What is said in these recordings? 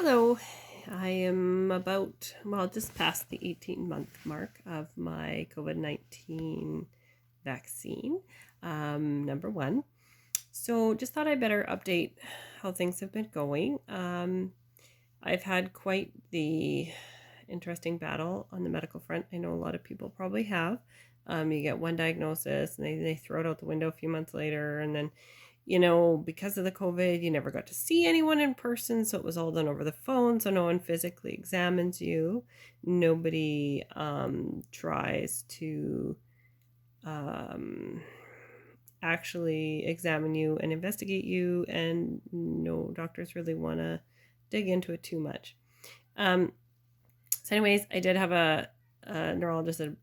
Hello, I am just past the 18-month mark of my COVID-19 vaccine, number one. So just thought I'd better update how things have been going. I've had quite the interesting battle on the medical front. I know a lot of people probably have. You get one diagnosis and they throw it out the window a few months later, and then because of the COVID, you never got to see anyone in person. So it was all done over the phone. So no one physically examines you. Nobody tries to um, actually examine you and investigate you. And no doctors really want to dig into it too much. So anyways, I did have a neurologist that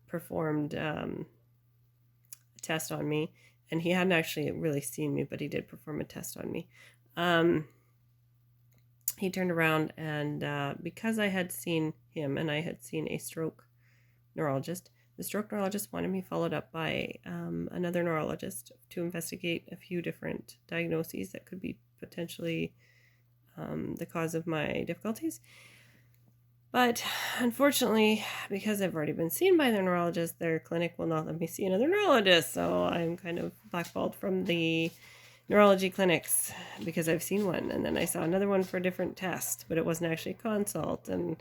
performed a test on me, and he hadn't actually really seen me, but he did perform a test on me. He turned around and because I had seen him and I had seen a stroke neurologist, the stroke neurologist wanted me followed up by another neurologist to investigate a few different diagnoses that could be potentially the cause of my difficulties. But unfortunately, because I've already been seen by the neurologist, their clinic will not let me see another neurologist. So I'm kind of blackballed from the neurology clinics because I've seen one. And then I saw another one for a different test, but it wasn't actually a consult. And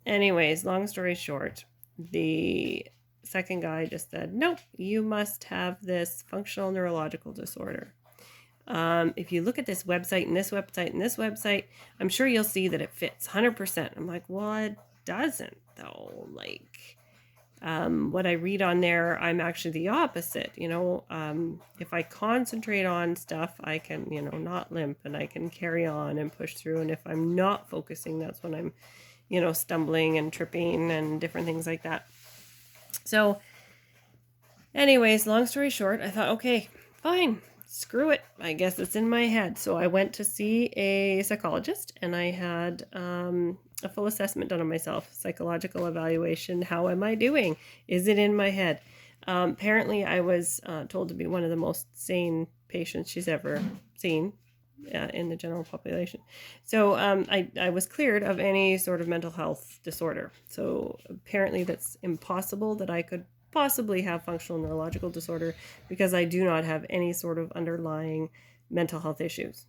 anyways, long story short, the second guy just said, nope, you must have this functional neurological disorder. If you look at this website and this website and this website, I'm sure you'll see that it fits 100%. I'm like, well, it doesn't though. What I read on there, I'm actually the opposite. If I concentrate on stuff, I can, not limp, and I can carry on and push through. And if I'm not focusing, that's when I'm, stumbling and tripping and different things like that. So anyways, long story short, I thought, okay, fine, screw it. I guess it's in my head. So I went to see a psychologist, and I had a full assessment done on myself, psychological evaluation. How am I doing? Is it in my head? Apparently, I was told to be one of the most sane patients she's ever seen in the general population. So I was cleared of any sort of mental health disorder. So apparently that's impossible that I could possibly have functional neurological disorder because I do not have any sort of underlying mental health issues.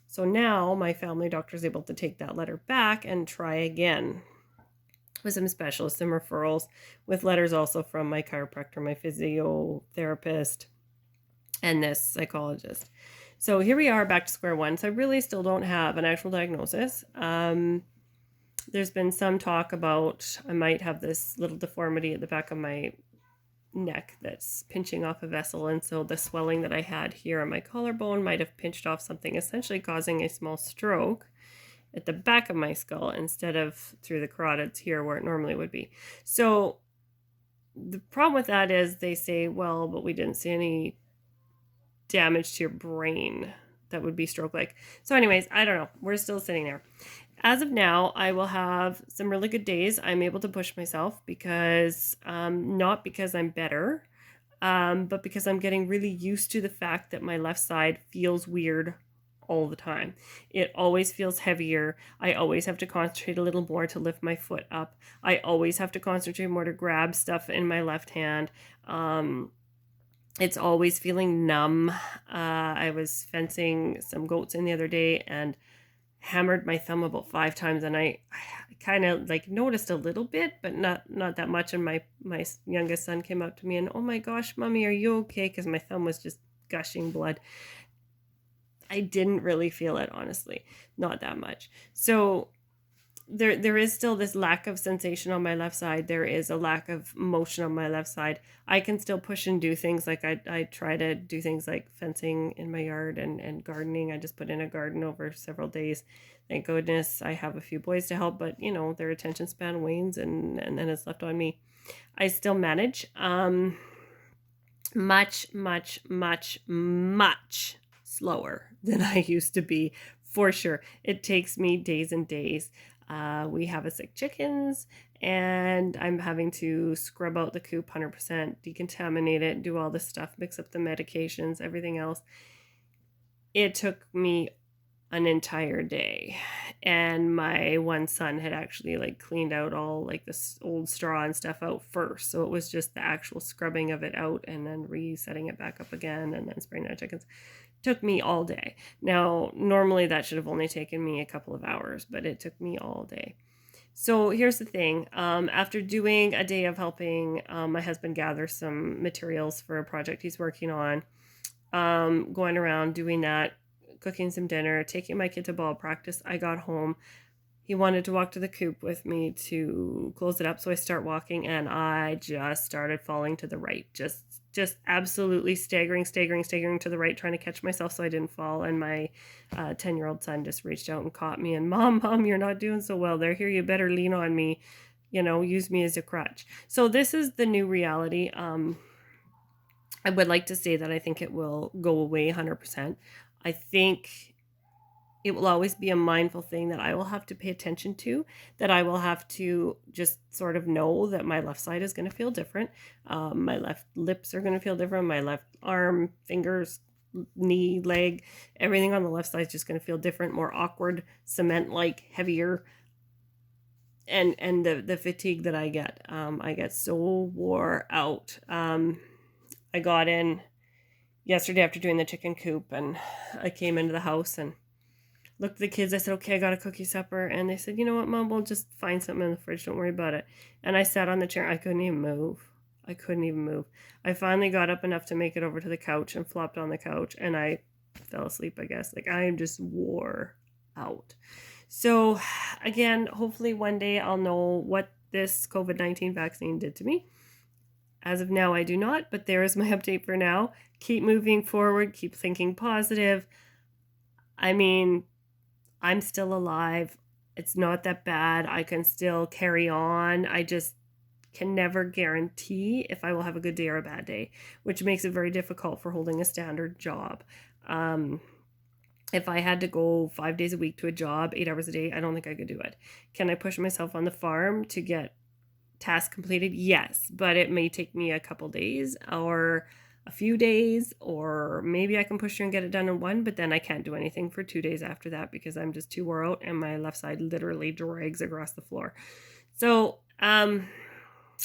So now my family doctor is able to take that letter back and try again with some specialists and referrals, with letters also from my chiropractor, my physiotherapist, and this psychologist. So here we are back to square one. So I really still don't have an actual diagnosis. There's been some talk about I might have this little deformity at the back of my neck that's pinching off a vessel, and so the swelling that I had here on my collarbone might have pinched off something, essentially causing a small stroke at the back of my skull instead of through the carotids here where it normally would be. So the problem with that is they say, well, but we didn't see any damage to your brain that would be stroke-like. So anyways, I don't know. We're still sitting there. As of now, I will have some really good days. I'm able to push myself because, not because I'm better, but because I'm getting really used to the fact that my left side feels weird all the time. It always feels heavier. I always have to concentrate a little more to lift my foot up. I always have to concentrate more to grab stuff in my left hand. It's always feeling numb. I was fencing some goats in the other day and hammered my thumb about 5 times, and I kind of noticed a little bit, but not that much. And my youngest son came up to me and, oh my gosh, mommy, are you okay? Because my thumb was just gushing blood. I didn't really feel it, honestly, not that much. So there is still this lack of sensation on my left side. There is a lack of motion on my left side. I can still push and do things. Like I try to do things like fencing in my yard and gardening. I just put in a garden over several days. Thank goodness I have a few boys to help, but their attention span wanes, and then it's left on me. I still manage much slower than I used to be, for sure. It takes me days and days. We have a sick chickens, and I'm having to scrub out the coop 100%, decontaminate it, do all this stuff, mix up the medications, everything else. It took me an entire day, and my one son had actually like cleaned out all like this old straw and stuff out first, so it was just the actual scrubbing of it out and then resetting it back up again and then spraying the chickens. Took me all day. Now normally that should have only taken me a couple of hours, but it took me all day. So here's the thing. After doing a day of helping my husband gather some materials for a project he's working on, going around doing that, cooking some dinner, taking my kid to ball practice, I got home. He wanted to walk to the coop with me to close it up, so I start walking, and I just started falling to the right, just absolutely staggering to the right, trying to catch myself so I didn't fall. And my 10-year-old son just reached out and caught me, and mom, you're not doing so well there. Here, you better lean on me, use me as a crutch. So this is the new reality. I would like to say that I think it will go away 100%. I think it will always be a mindful thing that I will have to pay attention to, that I will have to just sort of know that my left side is going to feel different. My left lips are going to feel different. My left arm, fingers, knee, leg, everything on the left side is just going to feel different, more awkward, cement-like, heavier. And the fatigue that I get so wore out. I got in yesterday after doing the chicken coop, and I came into the house and looked at the kids. I said, okay, I got a cookie supper. And they said, you know what, Mom, we'll just find something in the fridge. Don't worry about it. And I sat on the chair. I couldn't even move. I finally got up enough to make it over to the couch and flopped on the couch. And I fell asleep, I guess. Like, I am just wore out. So, again, hopefully one day I'll know what this COVID-19 vaccine did to me. As of now, I do not. But there is my update for now. Keep moving forward. Keep thinking positive. I mean, I'm still alive. It's not that bad. I can still carry on. I just can never guarantee if I will have a good day or a bad day, which makes it very difficult for holding a standard job. If I had to go 5 days a week to a job, 8 hours a day, I don't think I could do it. Can I push myself on the farm to get tasks completed? Yes, but it may take me a couple days or a few days, or maybe I can push through and get it done in one, but then I can't do anything for 2 days after that because I'm just too wore out and my left side literally drags across the floor. So I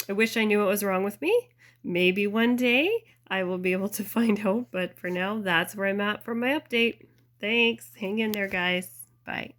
wish I knew what was wrong with me. Maybe one day I will be able to find out, but for now, that's where I'm at for my update. Thanks. Hang in there, guys. Bye.